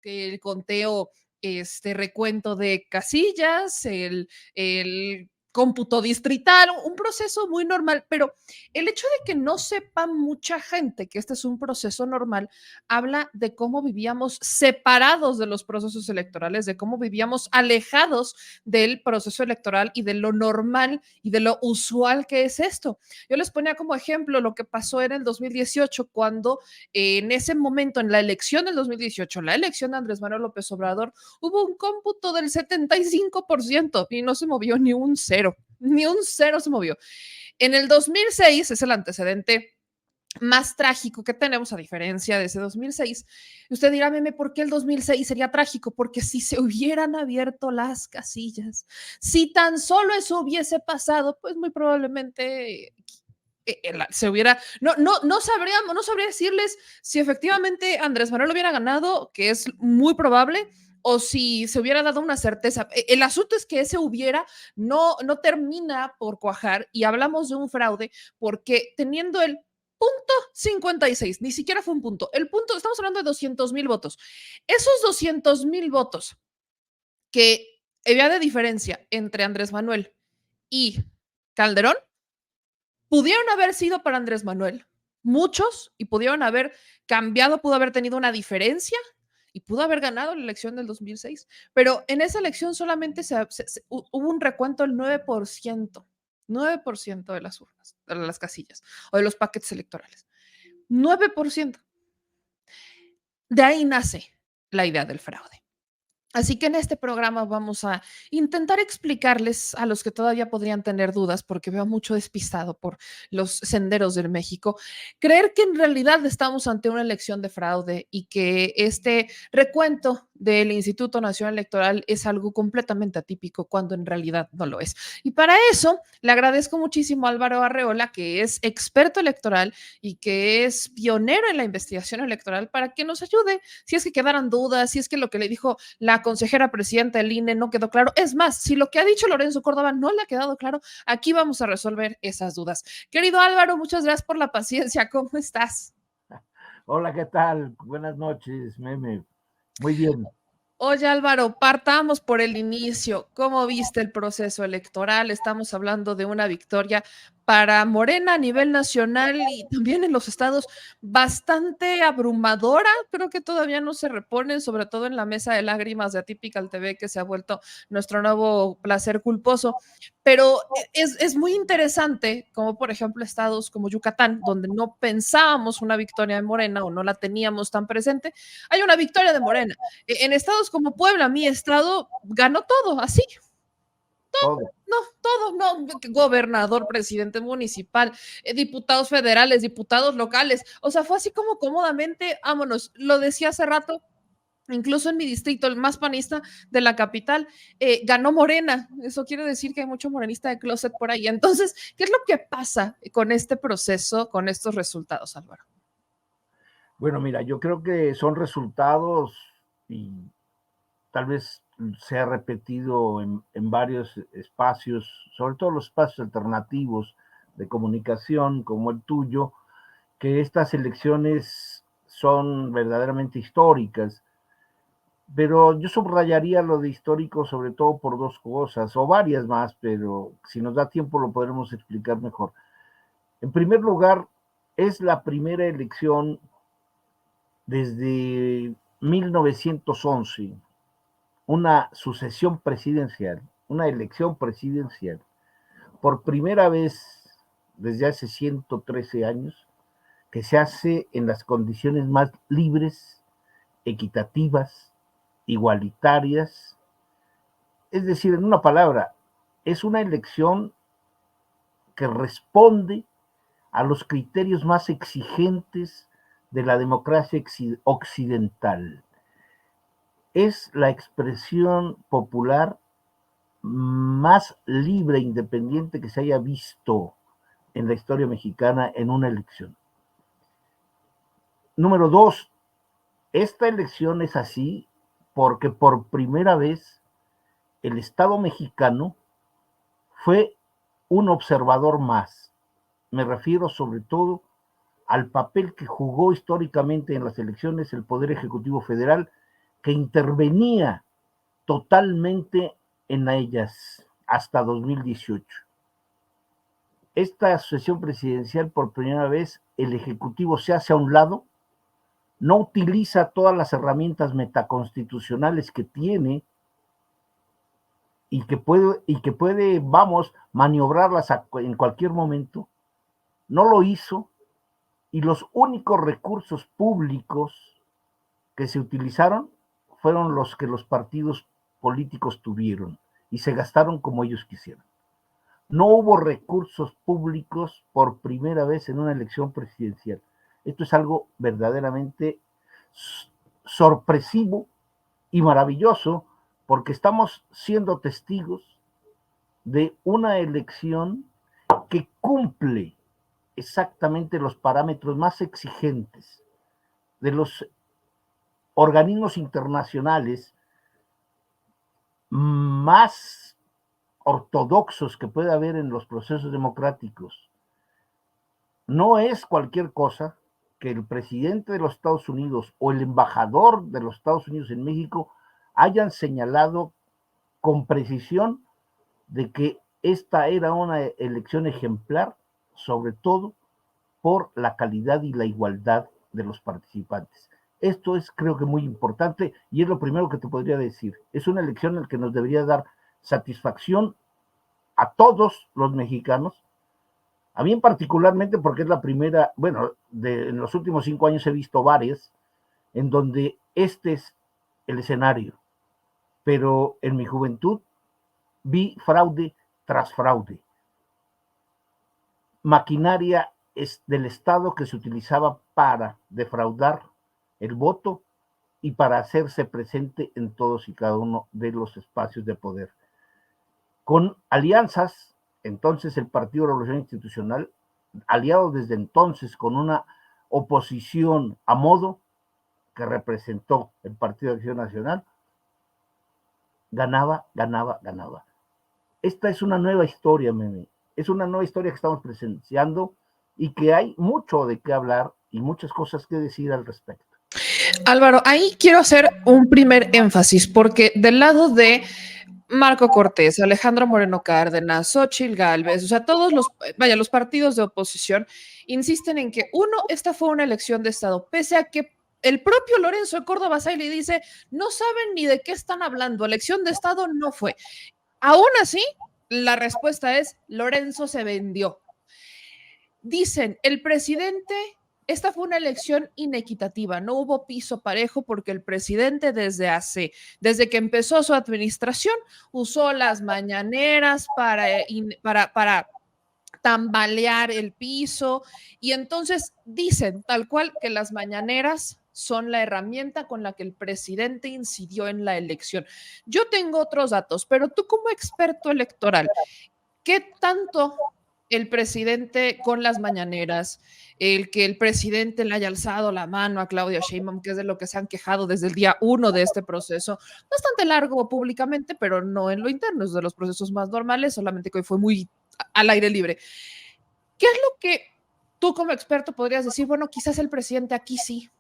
el conteo, recuento de casillas, el cómputo distrital, un proceso muy normal, pero el hecho de que no sepa mucha gente que este es un proceso normal, habla de cómo vivíamos separados de los procesos electorales, de cómo vivíamos alejados del proceso electoral y de lo normal y de lo usual que es esto. Yo les ponía como ejemplo lo que pasó en el 2018, cuando en ese momento, en la elección del 2018, la elección de Andrés Manuel López Obrador, hubo un cómputo del 75% y no se movió ni un cero se movió. En el 2006 es el antecedente más trágico que tenemos, a diferencia de ese 2006. Usted dirá, meme, ¿por qué el 2006 sería trágico? Porque si se hubieran abierto las casillas, si tan solo eso hubiese pasado, pues muy probablemente se hubiera, no sabría decirles si efectivamente Andrés Manuel hubiera ganado, que es muy probable, o si se hubiera dado una certeza. El asunto es que ese hubiera no termina por cuajar y hablamos de un fraude porque teniendo el punto 56, ni siquiera fue un punto, el punto, estamos hablando de 200,000 votos. Esos 200,000 votos que había de diferencia entre Andrés Manuel y Calderón, pudieron haber sido para Andrés Manuel, muchos, y pudieron haber cambiado, pudo haber tenido una diferencia y pudo haber ganado la elección del 2006, pero en esa elección solamente hubo un recuento del 9% de las urnas, de las casillas o de los paquetes electorales. 9%. De ahí nace la idea del fraude. Así que en este programa vamos a intentar explicarles a los que todavía podrían tener dudas, porque veo mucho despistado por los senderos del México, creer que en realidad estamos ante una elección de fraude y que este recuento del Instituto Nacional Electoral es algo completamente atípico, cuando en realidad no lo es. Y para eso le agradezco muchísimo a Álvaro Arreola, que es experto electoral y que es pionero en la investigación electoral, para que nos ayude si es que quedaran dudas, si es que lo que le dijo la consejera presidenta del INE no quedó claro. Es más, si lo que ha dicho Lorenzo Córdoba no le ha quedado claro, aquí vamos a resolver esas dudas. Querido Álvaro, muchas gracias por la paciencia. ¿Cómo estás? Hola, ¿qué tal? Buenas noches, meme. Muy bien. Oye, Álvaro, partamos por el inicio. ¿Cómo viste el proceso electoral? Estamos hablando de una victoria para Morena a nivel nacional y también en los estados, bastante abrumadora. Creo que todavía no se reponen, sobre todo en la mesa de lágrimas de Atypical TV, que se ha vuelto nuestro nuevo placer culposo. Pero es muy interesante, como por ejemplo estados como Yucatán, donde no pensábamos una victoria de Morena o no la teníamos tan presente, hay una victoria de Morena. En estados como Puebla, mi estado ganó todo, así, Todo. no, gobernador, presidente municipal, diputados federales, diputados locales, o sea, fue así como cómodamente, vámonos, lo decía hace rato, incluso en mi distrito, el más panista de la capital, ganó Morena. Eso quiere decir que hay mucho morenista de closet por ahí. Entonces, ¿qué es lo que pasa con este proceso, con estos resultados, Álvaro? Bueno, mira, yo creo que son resultados y tal vez se ha repetido en varios espacios, sobre todo los espacios alternativos de comunicación como el tuyo, que estas elecciones son verdaderamente históricas. Pero yo subrayaría lo de histórico sobre todo por dos cosas, o varias más, pero si nos da tiempo lo podremos explicar mejor. En primer lugar, es la primera elección desde 1911, una sucesión presidencial, una elección presidencial, por primera vez desde hace 113 años, que se hace en las condiciones más libres, equitativas, igualitarias. Es decir, en una palabra, es una elección que responde a los criterios más exigentes de la democracia occidental. Es la expresión popular más libre e independiente que se haya visto en la historia mexicana en una elección. Número dos, esta elección es así porque por primera vez el Estado mexicano fue un observador más. Me refiero sobre todo al papel que jugó históricamente en las elecciones el Poder Ejecutivo Federal, que intervenía totalmente en ellas hasta 2018. Esta sesión presidencial, por primera vez, el Ejecutivo se hace a un lado, no utiliza todas las herramientas metaconstitucionales que tiene y que puede, vamos, maniobrarlas en cualquier momento. No lo hizo, y los únicos recursos públicos que se utilizaron fueron los que los partidos políticos tuvieron y se gastaron como ellos quisieron. No hubo recursos públicos por primera vez en una elección presidencial. Esto es algo verdaderamente sorpresivo y maravilloso, porque estamos siendo testigos de una elección que cumple exactamente los parámetros más exigentes de los organismos internacionales más ortodoxos que puede haber en los procesos democráticos. No es cualquier cosa que el presidente de los Estados Unidos o el embajador de los Estados Unidos en México hayan señalado con precisión de que esta era una elección ejemplar, sobre todo por la calidad y la igualdad de los participantes. Esto es, creo que, muy importante, y es lo primero que te podría decir. Es una elección en la que nos debería dar satisfacción a todos los mexicanos, a mí particularmente, porque es la primera, bueno, en los últimos 5 años he visto varias en donde este es el escenario, pero en mi juventud vi fraude tras fraude, maquinaria del Estado que se utilizaba para defraudar el voto y para hacerse presente en todos y cada uno de los espacios de poder. Con alianzas, entonces el Partido de Revolución Institucional, aliado desde entonces con una oposición a modo que representó el Partido de Acción Nacional, ganaba. Esta es una nueva historia, Meme. Es una nueva historia que estamos presenciando y que hay mucho de qué hablar y muchas cosas que decir al respecto. Álvaro, ahí quiero hacer un primer énfasis, porque del lado de Marco Cortés, Alejandro Moreno Cárdenas, Xóchitl Gálvez, o sea, todos los partidos de oposición insisten en que, uno, esta fue una elección de Estado, pese a que el propio Lorenzo de Córdoba Saile dice, no saben ni de qué están hablando, elección de Estado no fue. Aún así, la respuesta es, Lorenzo se vendió. Dicen, el presidente, esta fue una elección inequitativa, no hubo piso parejo porque el presidente desde que empezó su administración, usó las mañaneras para tambalear el piso, y entonces dicen tal cual que las mañaneras son la herramienta con la que el presidente incidió en la elección. Yo tengo otros datos, pero tú como experto electoral, ¿qué tanto el presidente con las mañaneras, el que el presidente le haya alzado la mano a Claudia Sheinbaum, que es de lo que se han quejado desde el día 1 de este proceso, bastante largo públicamente, pero no en lo interno, es de los procesos más normales, solamente que hoy fue muy al aire libre? ¿Qué es lo que tú como experto podrías decir? Bueno, quizás el presidente aquí sí,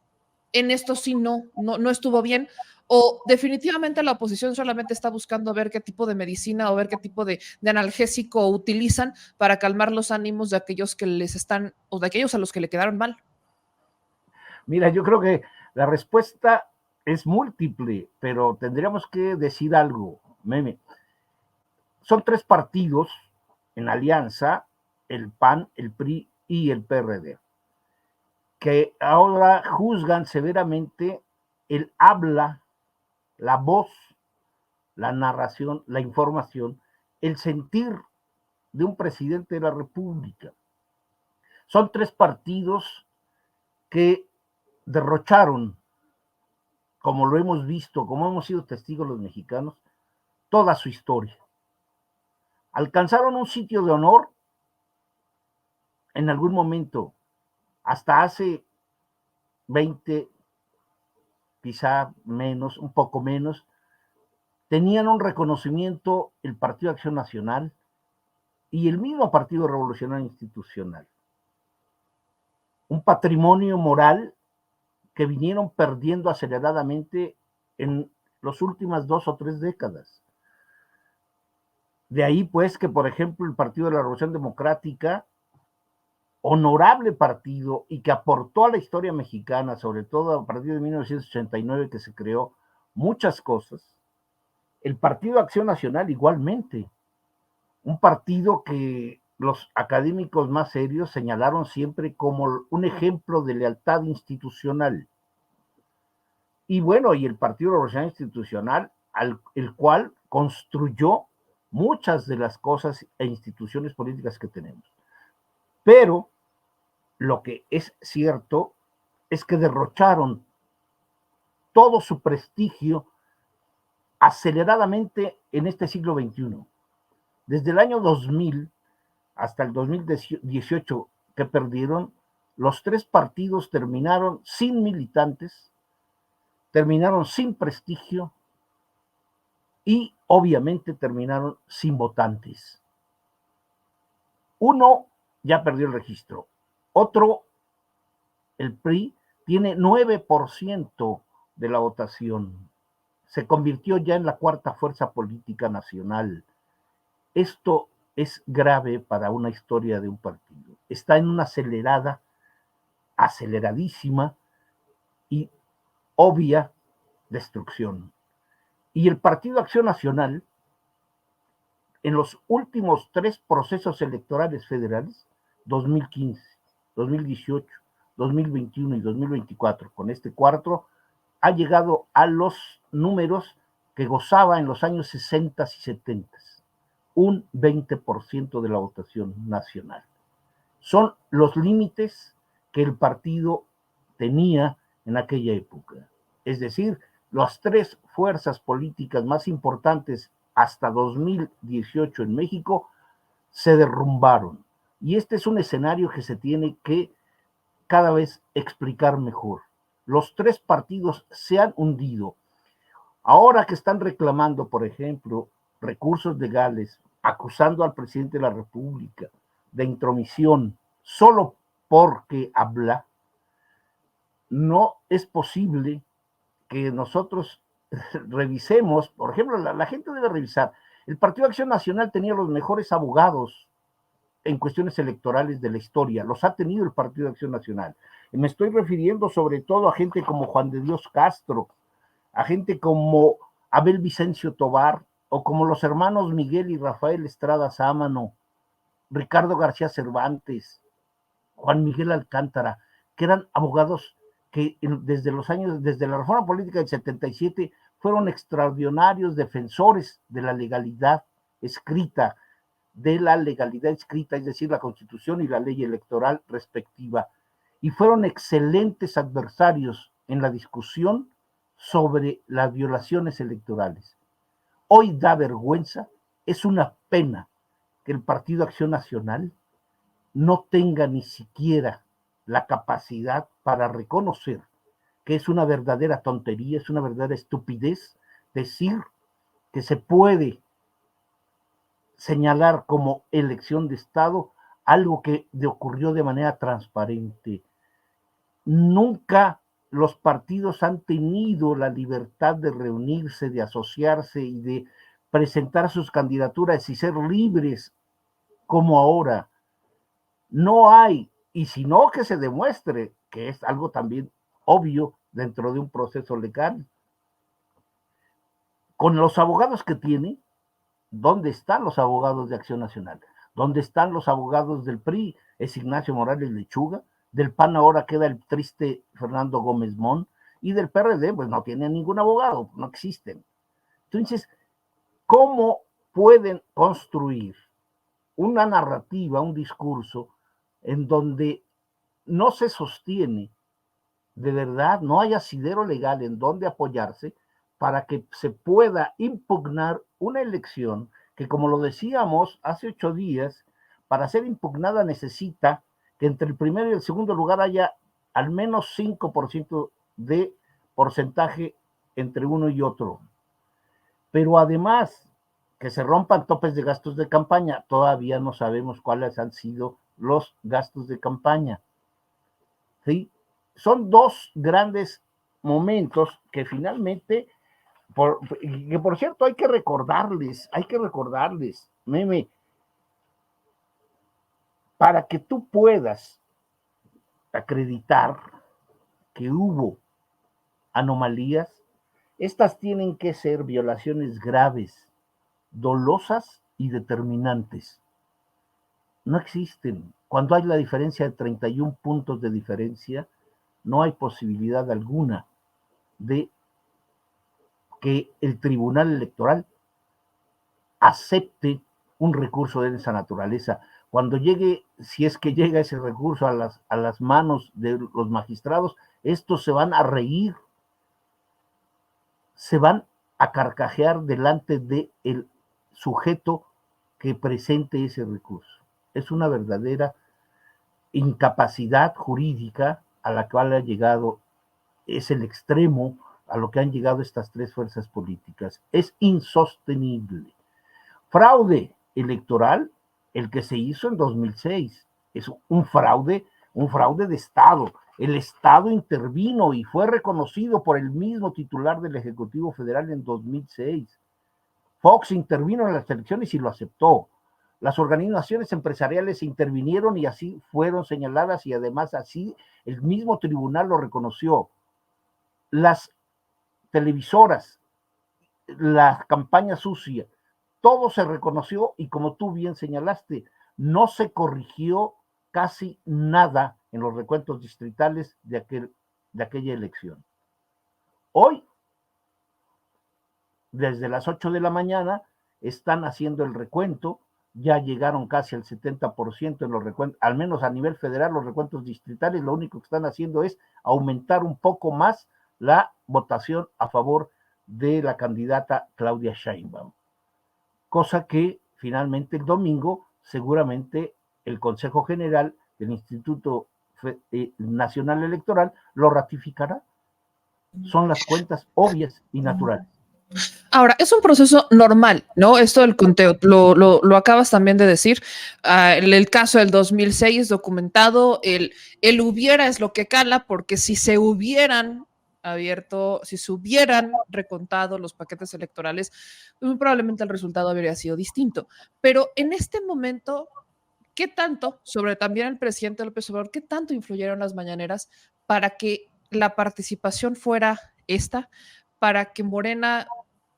en esto sí no estuvo bien, o definitivamente la oposición solamente está buscando ver qué tipo de medicina o ver qué tipo de analgésico utilizan para calmar los ánimos de aquellos que les están, o de aquellos a los que le quedaron mal. Mira, yo creo que la respuesta es múltiple, pero tendríamos que decir algo, Meme. Son 3 partidos en alianza, el PAN, el PRI y el PRD, que ahora juzgan severamente el habla, la voz, la narración, la información, el sentir de un presidente de la República. Son 3 partidos que derrocharon, como lo hemos visto, como hemos sido testigos los mexicanos, toda su historia. Alcanzaron un sitio de honor en algún momento, hasta hace 20, quizá menos, un poco menos, tenían un reconocimiento el Partido de Acción Nacional y el mismo Partido Revolucionario Institucional. Un patrimonio moral que vinieron perdiendo aceleradamente en las últimas 2 o 3 décadas. De ahí, pues, que, por ejemplo, el Partido de la Revolución Democrática, honorable partido y que aportó a la historia mexicana, sobre todo a partir de 1989 que se creó muchas cosas. El Partido Acción Nacional igualmente, un partido que los académicos más serios señalaron siempre como un ejemplo de lealtad institucional. Y bueno, y el Partido Revolucionario Institucional, el cual construyó muchas de las cosas e instituciones políticas que tenemos. Pero lo que es cierto es que derrocharon todo su prestigio aceleradamente en este siglo XXI. Desde el año 2000 hasta el 2018 que perdieron, los 3 partidos terminaron sin militantes, terminaron sin prestigio y obviamente terminaron sin votantes. Uno ya perdió el registro, otro, el PRI, tiene 9% de la votación. Se convirtió ya en la 4ª fuerza política nacional. Esto es grave para una historia de un partido. Está en una aceleradísima y obvia destrucción. Y el Partido Acción Nacional, en los últimos 3 procesos electorales federales, 2015, 2018, 2021 y 2024, con este 4, ha llegado a los números que gozaba en los años 60 y 70, un 20% de la votación nacional. Son los límites que el partido tenía en aquella época. Es decir, las 3 fuerzas políticas más importantes hasta 2018 en México se derrumbaron. Y este es un escenario que se tiene que cada vez explicar mejor. Los 3 partidos se han hundido. Ahora que están reclamando, por ejemplo, recursos legales, acusando al presidente de la República de intromisión solo porque habla, no es posible que nosotros revisemos, por ejemplo, la gente debe revisar. El Partido de Acción Nacional tenía los mejores abogados en cuestiones electorales de la historia, los ha tenido el Partido de Acción Nacional. Y me estoy refiriendo sobre todo a gente como Juan de Dios Castro, a gente como Abel Vicencio Tobar, o como los hermanos Miguel y Rafael Estrada Sámano, Ricardo García Cervantes, Juan Miguel Alcántara, que eran abogados que desde la reforma política del 77 fueron extraordinarios defensores de la legalidad escrita, es decir, la Constitución y la ley electoral respectiva, y fueron excelentes adversarios en la discusión sobre las violaciones electorales. Hoy da vergüenza, es una pena que el Partido Acción Nacional no tenga ni siquiera la capacidad para reconocer que es una verdadera tontería, es una verdadera estupidez decir que se puede señalar como elección de Estado algo que ocurrió de manera transparente. Nunca los partidos han tenido la libertad de reunirse, de asociarse y de presentar sus candidaturas y ser libres como ahora. No hay, y si no, que se demuestre, que es algo también obvio dentro de un proceso legal. Con los abogados que tiene, ¿dónde están los abogados de Acción Nacional? ¿Dónde están los abogados del PRI? Es Ignacio Morales Lechuga. Del PAN ahora queda el triste Fernando Gómez Mon. Y del PRD, pues no tienen ningún abogado, no existen. Entonces, ¿cómo pueden construir una narrativa, un discurso en donde no se sostiene de verdad, no hay asidero legal en donde apoyarse para que se pueda impugnar una elección que, como lo decíamos hace 8 días, para ser impugnada necesita que entre el primero y el segundo lugar haya al menos 5% de porcentaje entre uno y otro. Pero además, que se rompan topes de gastos de campaña, todavía no sabemos cuáles han sido los gastos de campaña. ¿Sí? Son 2 grandes momentos que finalmente que por cierto, hay que recordarles, meme, para que tú puedas acreditar que hubo anomalías, estas tienen que ser violaciones graves, dolosas y determinantes. No existen. Cuando hay la diferencia de 31 puntos de diferencia, no hay posibilidad alguna de que el Tribunal Electoral acepte un recurso de esa naturaleza. Cuando llegue, si es que llega ese recurso a las manos de los magistrados, estos se van a reír, se van a carcajear delante del sujeto que presente ese recurso. Es una verdadera incapacidad jurídica a la cual ha llegado, es el extremo a lo que han llegado estas tres fuerzas políticas. Es insostenible. Fraude electoral, el que se hizo en 2006, es un fraude de Estado. El Estado intervino y fue reconocido por el mismo titular del Ejecutivo Federal en 2006. Fox intervino en las elecciones y lo aceptó. Las organizaciones empresariales intervinieron y así fueron señaladas y además así el mismo tribunal lo reconoció. Las televisoras, la campaña sucia, todo se reconoció y como tú bien señalaste, no se corrigió casi nada en los recuentos distritales de aquella elección. Hoy, desde las 8 de la mañana, están haciendo el recuento, ya llegaron casi al 70% en los recuentos, al menos a nivel federal, los recuentos distritales, lo único que están haciendo es aumentar un poco más la votación a favor de la candidata Claudia Sheinbaum. Cosa que finalmente el domingo seguramente el Consejo General del Instituto Nacional Electoral lo ratificará. Son las cuentas obvias y naturales. Ahora, es un proceso normal, ¿no? Esto del conteo, lo acabas también de decir. El caso del 2006 documentado, el hubiera es lo que cala, porque si se hubieran abierto, si se hubieran recontado los paquetes electorales, muy probablemente el resultado habría sido distinto. Pero en este momento, ¿qué tanto, sobre también el presidente López Obrador, qué tanto influyeron las mañaneras para que la participación fuera esta, para que Morena,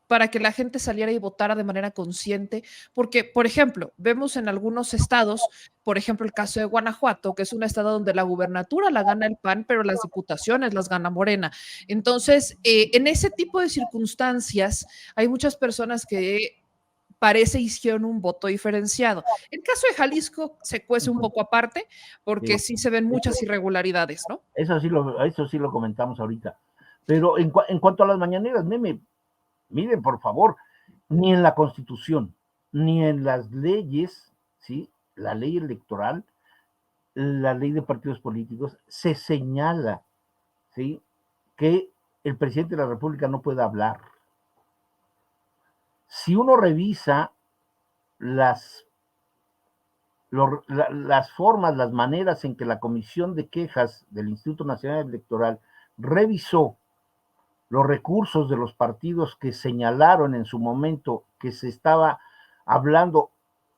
para que la gente saliera y votara de manera consciente? Porque, por ejemplo, vemos en algunos estados, por ejemplo, el caso de Guanajuato, que es un estado donde la gubernatura la gana el PAN, pero las diputaciones las gana Morena. Entonces, en ese tipo de circunstancias, hay muchas personas que parece hicieron un voto diferenciado. El caso de Jalisco se cuece un poco aparte, porque sí se ven muchas irregularidades, ¿no? Eso sí lo comentamos ahorita. Pero en cuanto a las mañaneras, miren, por favor, ni en la Constitución, ni en las leyes, ¿sí? La ley electoral, la ley de partidos políticos, se señala, ¿sí? Que el presidente de la República no puede hablar. Si uno revisa las, las formas, las maneras en que la Comisión de Quejas del Instituto Nacional Electoral revisó los recursos de los partidos que señalaron en su momento que se estaba hablando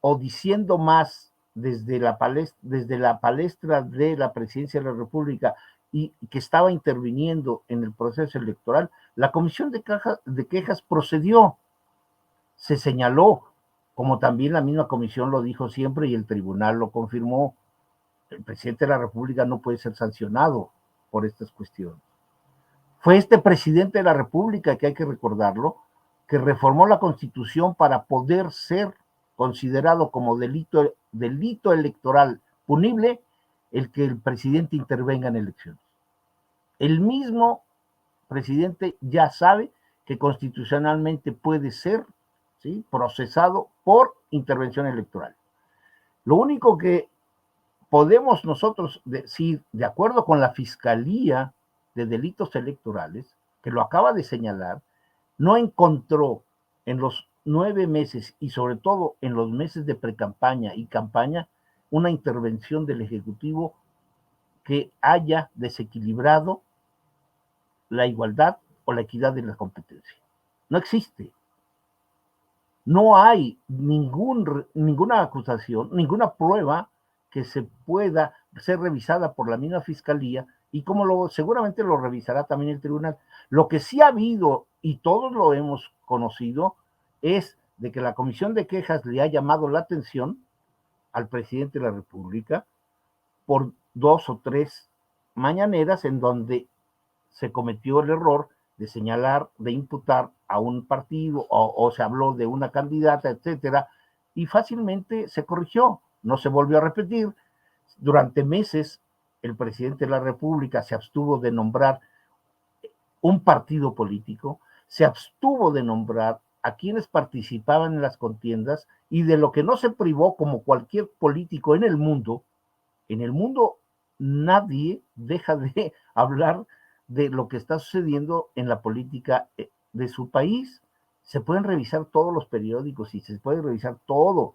o diciendo más desde la palestra de la presidencia de la República y que estaba interviniendo en el proceso electoral, la Comisión de Quejas procedió, se señaló, como también la misma comisión lo dijo siempre y el tribunal lo confirmó, el presidente de la República no puede ser sancionado por estas cuestiones. Fue este presidente de la República, que hay que recordarlo, que reformó la Constitución para poder ser considerado como delito electoral punible el que el presidente intervenga en elecciones. El mismo presidente ya sabe que constitucionalmente puede ser, ¿sí?, procesado por intervención electoral. Lo único que podemos nosotros decir, de acuerdo con la Fiscalía de Delitos Electorales, que lo acaba de señalar, no encontró en los 9 meses y sobre todo en los meses de precampaña y campaña una intervención del Ejecutivo que haya desequilibrado la igualdad o la equidad de la competencia. No existe. No hay ninguna acusación, ninguna prueba que se pueda ser revisada por la misma fiscalía y como seguramente lo revisará también el tribunal. Lo que sí ha habido, y todos lo hemos conocido, es de que la Comisión de Quejas le ha llamado la atención al presidente de la República por 2 o 3 mañaneras en donde se cometió el error de señalar, de imputar a un partido o se habló de una candidata, etcétera, y fácilmente se corrigió, no se volvió a repetir. Durante meses el presidente de la República se abstuvo de nombrar un partido político, se abstuvo de nombrar a quienes participaban en las contiendas y de lo que no se privó como cualquier político en el mundo nadie deja de hablar de lo que está sucediendo en la política de su país. Se pueden revisar todos los periódicos y se puede revisar todo.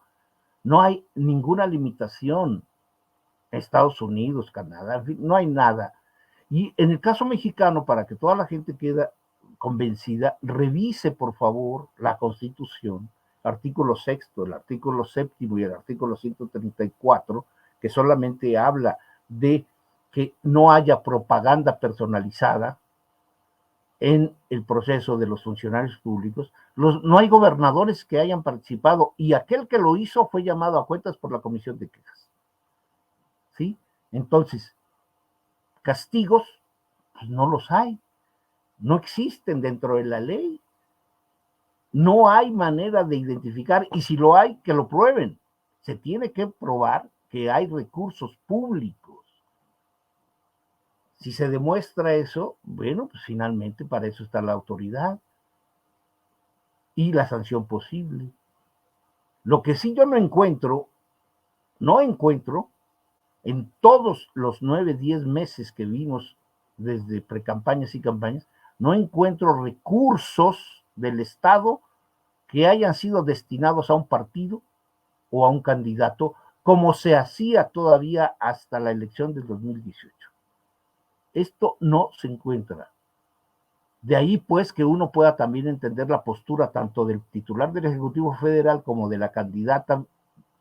No hay ninguna limitación. Estados Unidos, Canadá, en fin, no hay nada. Y en el caso mexicano, para que toda la gente quede convencida, revise por favor la Constitución, artículo 6, el artículo 7 y el artículo 134, que solamente habla de que no haya propaganda personalizada en el proceso de los funcionarios públicos. No hay gobernadores que hayan participado y aquel que lo hizo fue llamado a cuentas por la Comisión de Quejas. ¿Sí? Entonces, castigos, pues no los hay, no existen dentro de la ley, no hay manera de identificar, y si lo hay, que lo prueben. Se tiene que probar que hay recursos públicos. Si se demuestra eso, bueno, pues finalmente para eso está la autoridad y la sanción posible. Lo que sí yo no encuentro en todos los 9, 10 meses que vimos desde precampañas y campañas, no encuentro recursos del Estado que hayan sido destinados a un partido o a un candidato, como se hacía todavía hasta la elección del 2018. Esto no se encuentra. De ahí pues que uno pueda también entender la postura tanto del titular del Ejecutivo Federal como de la candidata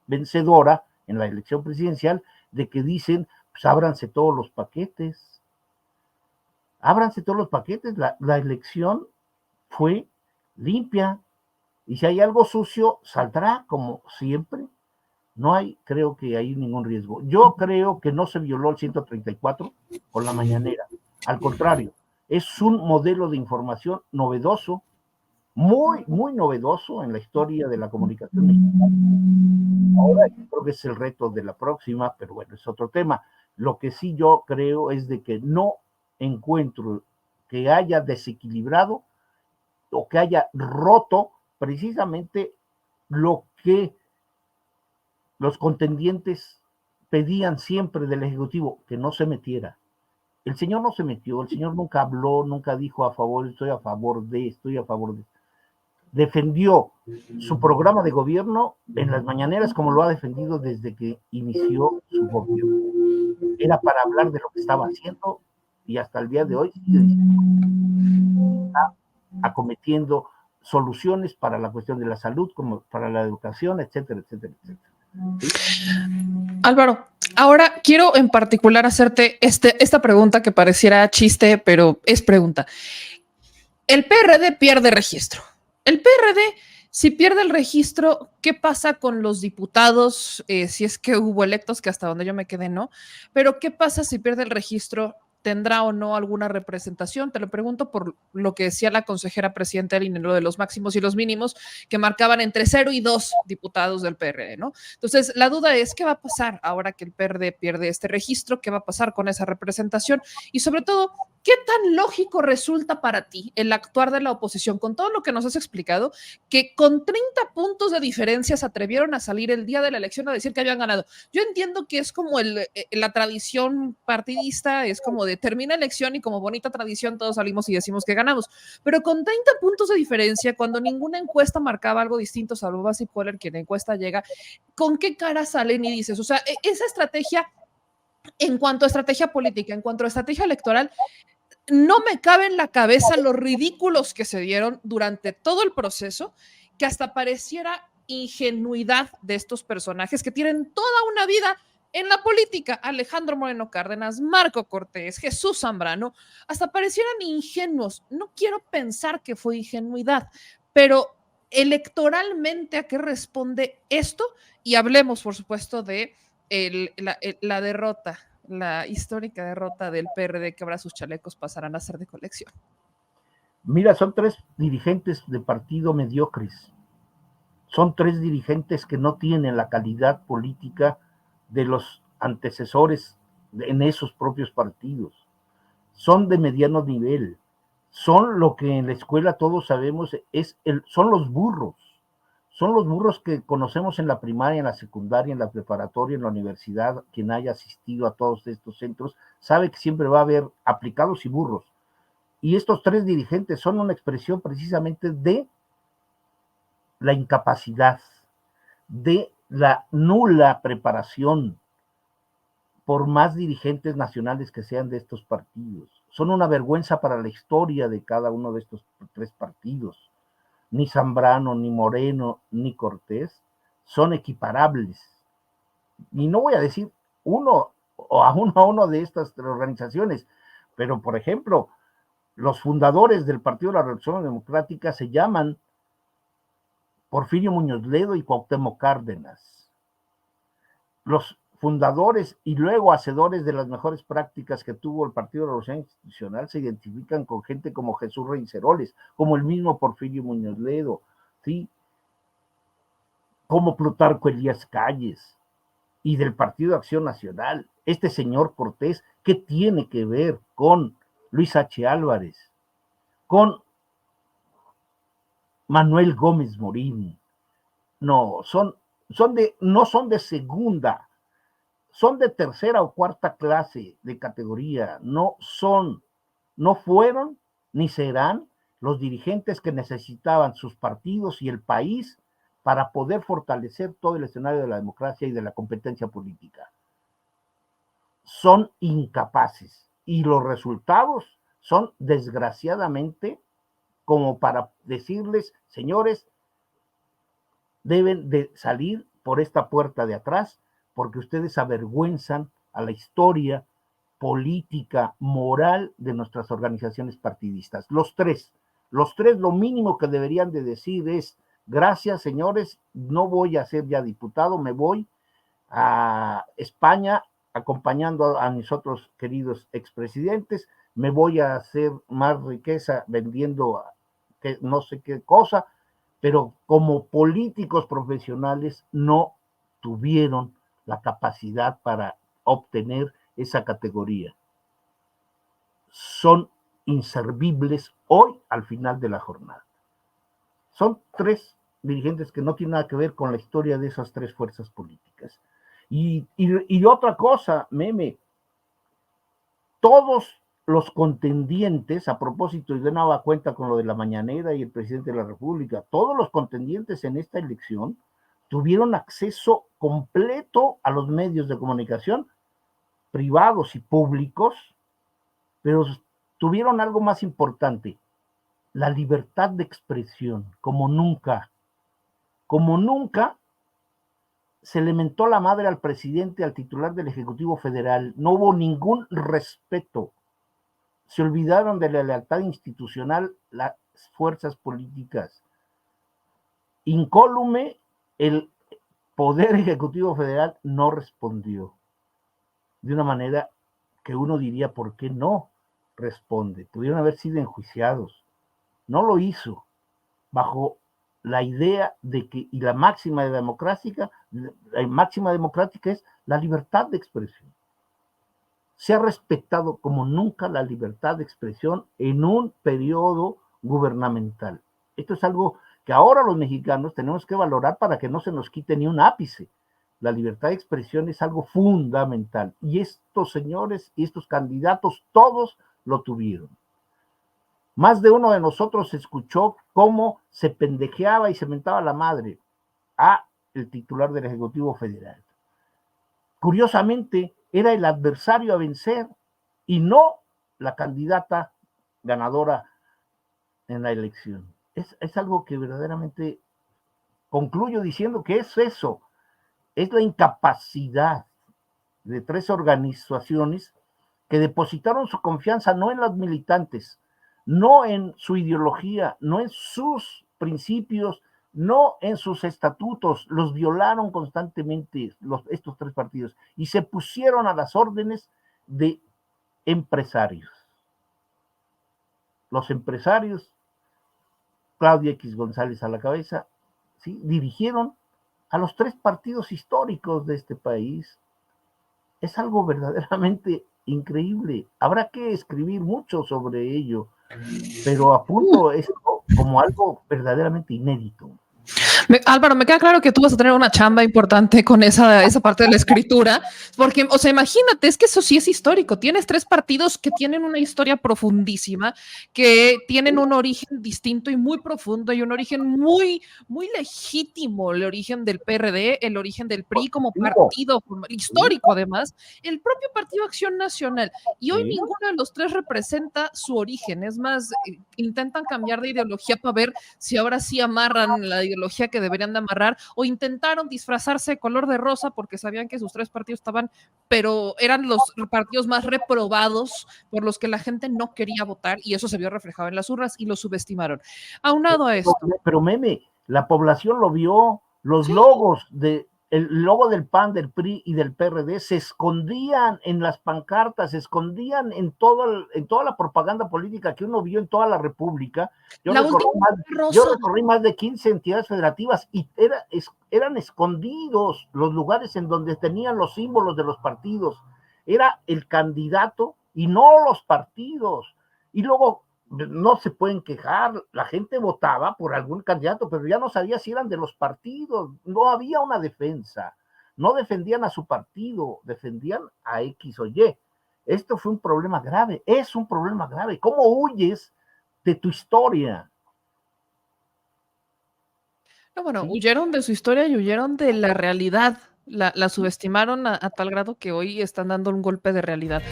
vencedora en la elección presidencial, de que dicen, pues ábranse todos los paquetes. Ábranse todos los paquetes. La elección fue limpia. Y si hay algo sucio, saldrá como siempre. No hay, creo que hay ningún riesgo. Yo creo que no se violó el 134 con la mañanera. Al contrario, es un modelo de información novedoso, muy, muy novedoso en la historia de la comunicación mexicana. Ahora yo creo que es el reto de la próxima, pero bueno, es otro tema. Lo que sí yo creo es de que no encuentro que haya desequilibrado o que haya roto precisamente lo que los contendientes pedían siempre del Ejecutivo, que no se metiera. El señor no se metió, el señor nunca habló, nunca dijo a favor, estoy a favor de. Defendió su programa de gobierno en las mañaneras como lo ha defendido desde que inició su gobierno. Era para hablar de lo que estaba haciendo y hasta el día de hoy está acometiendo soluciones para la cuestión de la salud, como para la educación, etcétera, etcétera, etcétera. ¿Sí? Álvaro, ahora quiero en particular hacerte esta pregunta que pareciera chiste, pero es pregunta. El PRD pierde registro. El PRD, si pierde el registro, ¿qué pasa con los diputados? Si es que hubo electos, que hasta donde yo me quedé, no. Pero ¿qué pasa si pierde el registro? ¿Tendrá o no alguna representación? Te lo pregunto por lo que decía la consejera presidenta del INE, lo de los máximos y los mínimos, que marcaban entre 0 y 2 diputados del PRD, ¿no? Entonces, la duda es, ¿qué va a pasar ahora que el PRD pierde este registro? ¿Qué va a pasar con esa representación? Y sobre todo, ¿qué tan lógico resulta para ti el actuar de la oposición con todo lo que nos has explicado, que con 30 puntos de diferencia se atrevieron a salir el día de la elección a decir que habían ganado? Yo entiendo que es como la tradición partidista, es como de termina elección y como bonita tradición todos salimos y decimos que ganamos, pero con 30 puntos de diferencia, cuando ninguna encuesta marcaba algo distinto, salvo Basi Poller, que la encuesta llega, ¿con qué cara salen y dices? O sea, esa estrategia, en cuanto a estrategia política, en cuanto a estrategia electoral, no me cabe en la cabeza los ridículos que se dieron durante todo el proceso, que hasta pareciera ingenuidad de estos personajes que tienen toda una vida en la política. Alejandro Moreno Cárdenas, Marco Cortés, Jesús Zambrano, hasta parecieran ingenuos. No quiero pensar que fue ingenuidad, pero electoralmente, ¿a qué responde esto? Y hablemos, por supuesto, de la derrota, la histórica derrota del PRD, que ahora sus chalecos pasarán a ser de colección. Mira, son 3 dirigentes de partido mediocres. Son 3 dirigentes que no tienen la calidad política de los antecesores en esos propios partidos. Son de mediano nivel. Son lo que en la escuela todos sabemos, son los burros. Son los burros que conocemos en la primaria, en la secundaria, en la preparatoria, en la universidad. Quien haya asistido a todos estos centros sabe que siempre va a haber aplicados y burros. Y estos 3 dirigentes son una expresión precisamente de la incapacidad, de la nula preparación, por más dirigentes nacionales que sean de estos partidos. Son una vergüenza para la historia de cada uno de estos 3 partidos. Ni Zambrano, ni Moreno, ni Cortés son equiparables. Y no voy a decir uno a uno de estas organizaciones, pero por ejemplo, los fundadores del Partido de la Revolución Democrática se llaman Porfirio Muñoz Ledo y Cuauhtémoc Cárdenas. Los fundadores y luego hacedores de las mejores prácticas que tuvo el Partido de la Revolución Institucional se identifican con gente como Jesús Reinceroles, como el mismo Porfirio Muñoz Ledo, ¿sí? Como Plutarco Elías Calles, y del Partido de Acción Nacional, este señor Cortés, ¿qué tiene que ver con Luis H. Álvarez, con Manuel Gómez Morín? No, no son de segunda, son de tercera o cuarta clase de categoría, no fueron ni serán los dirigentes que necesitaban sus partidos y el país para poder fortalecer todo el escenario de la democracia y de la competencia política. Son incapaces y los resultados son desgraciadamente como para decirles, señores, deben de salir por esta puerta de atrás porque ustedes avergüenzan a la historia política, moral de nuestras organizaciones partidistas. Los tres, lo mínimo que deberían de decir es, gracias señores, no voy a ser ya diputado, me voy a España acompañando a mis otros queridos expresidentes, me voy a hacer más riqueza vendiendo que no sé qué cosa, pero como políticos profesionales no tuvieron la capacidad para obtener esa categoría. Son inservibles hoy al final de la jornada. Son 3 dirigentes que no tienen nada que ver con la historia de esas 3 fuerzas políticas. Y otra cosa, Meme, todos los contendientes, a propósito, y de nueva cuenta con lo de la mañanera y el presidente de la República, todos los contendientes en esta elección tuvieron acceso completo a los medios de comunicación privados y públicos, pero tuvieron algo más importante, la libertad de expresión, como nunca se le mentó la madre al presidente, al titular del Ejecutivo Federal, no hubo ningún respeto, se olvidaron de la lealtad institucional las fuerzas políticas. Incólume, el Poder Ejecutivo Federal no respondió de una manera que uno diría, ¿por qué no responde? Pudieron haber sido enjuiciados. No lo hizo bajo la idea de que, y la máxima democrática es la libertad de expresión. Se ha respetado como nunca la libertad de expresión en un periodo gubernamental. Esto es algo que ahora los mexicanos tenemos que valorar para que no se nos quite ni un ápice. La libertad de expresión es algo fundamental y estos señores y estos candidatos todos lo tuvieron. Más de uno de nosotros escuchó cómo se pendejeaba y se mentaba la madre a el titular del Ejecutivo Federal. Curiosamente, era el adversario a vencer y no la candidata ganadora en la elección. Es algo que verdaderamente concluyo diciendo que es eso, es la incapacidad de 3 organizaciones que depositaron su confianza no en los militantes, no en su ideología, no en sus principios, no en sus estatutos, los violaron constantemente estos 3 partidos y se pusieron a las órdenes de empresarios. Los empresarios, Claudia X González a la cabeza, ¿sí?, dirigieron a los 3 partidos históricos de este país. Es algo verdaderamente increíble. Habrá que escribir mucho sobre ello, pero apunto esto como algo verdaderamente inédito. Álvaro, me queda claro que tú vas a tener una chamba importante con esa parte de la escritura, porque, o sea, imagínate, es que eso sí es histórico. Tienes 3 partidos que tienen una historia profundísima, que tienen un origen distinto y muy profundo y un origen muy, muy legítimo, el origen del PRD, el origen del PRI como partido histórico, además, el propio Partido Acción Nacional. Y hoy ninguno de los 3 representa su origen. Es más, intentan cambiar de ideología para ver si ahora sí amarran la ideología que deberían de amarrar, o intentaron disfrazarse de color de rosa porque sabían que sus 3 partidos estaban, pero eran los partidos más reprobados por los que la gente no quería votar, y eso se vio reflejado en las urnas y lo subestimaron. Aunado a esto. Pero meme, la población lo vio, los logos el logo del PAN, del PRI y del PRD se escondían en las pancartas, se escondían en toda la propaganda política que uno vio en toda la República. Yo recorrí más de 15 entidades federativas y eran escondidos los lugares en donde tenían los símbolos de los partidos. Era el candidato y no los partidos. Y luego no se pueden quejar, la gente votaba por algún candidato, pero ya no sabía si eran de los partidos, no había una defensa, no defendían a su partido, defendían a X o Y. Esto fue un problema grave, es un problema grave. ¿Cómo huyes de tu historia? No, bueno, ¿sí? Huyeron de su historia y huyeron de la realidad. La subestimaron a tal grado que hoy están dando un golpe de realidad.